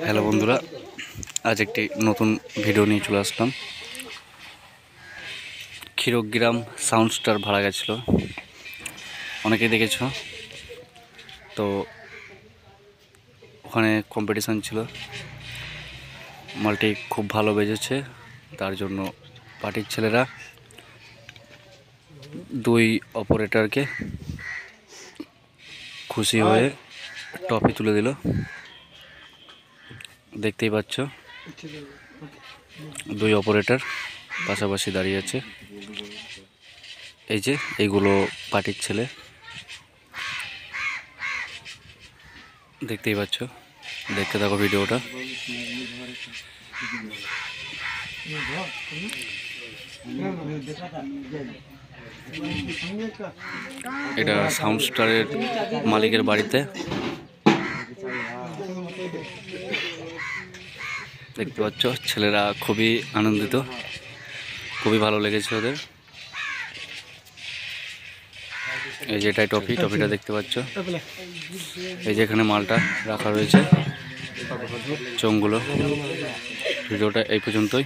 Hello বন্ধুরা, আজ একটি নতুন ভিডিও নিয়ে চলে আসলাম। ক্ষীরগ্রাম সাউন্ড স্টার ভাড়া গেছিলো, অনেকেই দেখেছ। তো ওখানে কম্পিটিশান ছিল, মালটি খুব ভালো বেজেছে। তার জন্য পার্টির ছেলেরা দুই অপারেটরকে খুশি হয়ে ট্রফি তুলে দিল। দেখতেই পাচ্ছ, দুই অপারেটর পাশাপাশি দাঁড়িয়ে আছে। এই যে এইগুলো পার্টির ছেলে, দেখতেই পাচ্ছ। দেখতে থাকো ভিডিওটা। এটা সাউন্ড স্টারের মালিকের বাড়িতে। দেখতে পাচ্ছ, ছেলেরা খুবই আনন্দিত, খুবই ভালো লেগেছে ওদের। এই যে এটাই টপিটা দেখতে পাচ্ছ। এই যে এখানে মালটা রাখা রয়েছে, চোঙগুলো। ভিডিওটা এই পর্যন্তই।